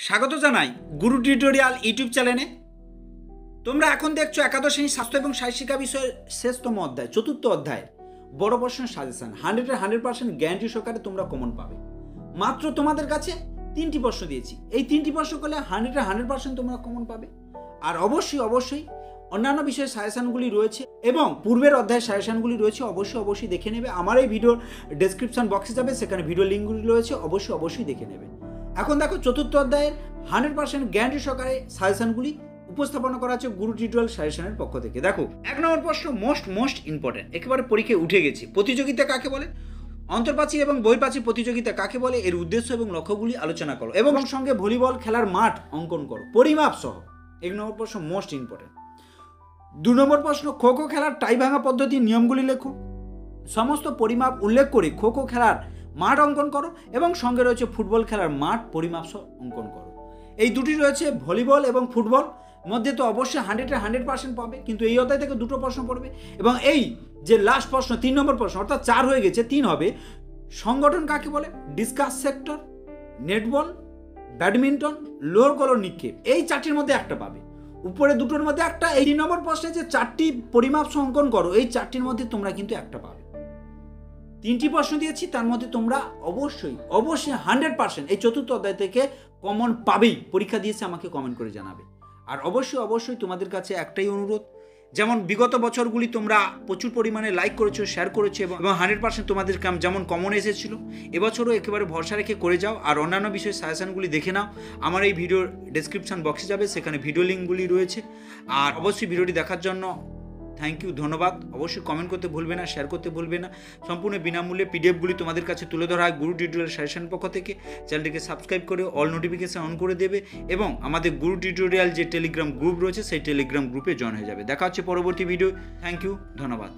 স্বাগত জানাই গুরু tutorial YouTube চ্যানেলে। তোমরা এখন দেখছো একাদশ শ্রেণী স্বাস্থ্য এবং শারীরশিক্ষা বিষয়ের শেষতম অধ্যায়, চতুর্থ অধ্যায় বড় প্রশ্নের সাজেশন। 100% গ্যারান্টি সহকারে তোমরা কমন পাবে। মাত্র তোমাদের কাছে 3টি প্রশ্ন দিয়েছি, এই 3টি প্রশ্ন করলে 100% তোমরা কমন পাবে। আর অবশ্যই অন্যান্য বিষয়ের সাজেশনগুলি রয়েছে এবং পূর্বের অধ্যায়ের সাজেশনগুলি রয়েছে, অবশ্যই দেখে নেবে। আমার এই ভিডিওর ডেসক্রিপশন বক্সে যাবে, সেখানে ভিডিও লিঙ্কগুলি রয়েছে, অবশ্যই দেখে নেবে। এখন দেখো চতুর্থ অধ্যায়ের 100% গ্যারান্টি সহকারে সাজেশনগুলি উপস্থাপনা করা হচ্ছে গুরু টিউটোরিয়াল সাজেশনের পক্ষ থেকে। দেখো 1 নম্বর প্রশ্ন মোস্ট ইম্পর্টেন্ট, একেবারে পরীক্ষায় উঠে গেছে। প্রতিযোগিতা কাকে বলে? অন্তর্প্রাচীর এবং বহির্প্রাচীর প্রতিযোগিতা কাকে বলে? এর উদ্দেশ্য এবং লক্ষ্যগুলি আলোচনা করো এবং সঙ্গে ভলিবল খেলার মাঠ অঙ্কন করো পরিমাপ সহ। 1 নম্বর প্রশ্ন মোস্ট ইম্পর্টেন্ট। 2 নম্বর প্রশ্ন, খো খো খেলার টাই ভাঙা পদ্ধতির নিয়মগুলি লেখো। সমস্ত পরিমাপ উল্লেখ করে খো খো খেলার মাঠ অঙ্কন করো এবং সঙ্গে রয়েছে ফুটবল খেলার মাঠ পরিমাপ সহ অঙ্কন করো। এই দুটি রয়েছে, ভলিবল এবং ফুটবল মধ্যে তো অবশ্যই 100% পাবে, কিন্তু এই অধ্যায় থেকে 2টো প্রশ্ন পড়বে। এবং এই যে লাস্ট প্রশ্ন 3 নম্বর প্রশ্ন, অর্থাৎ 4 হয়ে গেছে, 3 হবে। সংগঠন কাকে বলে? ডিসকাস সেক্টর, নেটবল, ব্যাডমিন্টন, লোহার কলর নিক্ষেপ। এই 4টির মধ্যে একটা পাবে, উপরে 2টোর মধ্যে একটা। এই 3 নম্বর প্রশ্নে যে 4টি পরিমাপ সহ অঙ্কন করো, এই 4টির মধ্যে তোমরা কিন্তু একটা পাবে। 3টি প্রশ্ন দিয়েছি, তার মধ্যে তোমরা অবশ্যই 100% এই চতুর্থ অধ্যায় থেকে কমন পাবেই। পরীক্ষা দিয়েছে আমাকে কমেন্ট করে জানাবে। আর অবশ্যই তোমাদের কাছে একটাই অনুরোধ, যেমন বিগত বছরগুলি তোমরা প্রচুর পরিমাণে লাইক করেছো, শেয়ার করেছো এবং 100% তোমাদের যেমন কমন এসেছিল, এবছরও একেবারে ভরসা রেখে করে যাও। আর অন্যান্য বিষয়ের সাজেশনগুলি দেখে নাও, আমার এই ভিডিওর ডেসক্রিপশন বক্সে যাবে, সেখানে ভিডিও লিঙ্কগুলি রয়েছে। আর অবশ্যই ভিডিওটি দেখার জন্য থ্যাংক ইউ, ধন্যবাদ। অবশ্যই কমেন্ট করতে ভুলবে না, শেয়ার করতে ভুলবে না। সম্পূর্ণ বিনামূল্যে পিডিএফগুলি তোমাদের কাছে তুলে ধরা হয় গুরু টিউটোরিয়াল সাজেশনের পক্ষ থেকে। চ্যানেলটিকে সাবস্ক্রাইব করে অল নোটিফিকেশন অন করে দেবে এবং আমাদের গুরু টিউটোরিয়াল যে টেলিগ্রাম গ্রুপ রয়েছে, সেই টেলিগ্রাম গ্রুপে জয়েন হয়ে যাবে। দেখা হচ্ছে পরবর্তী ভিডিও। থ্যাংক ইউ, ধন্যবাদ।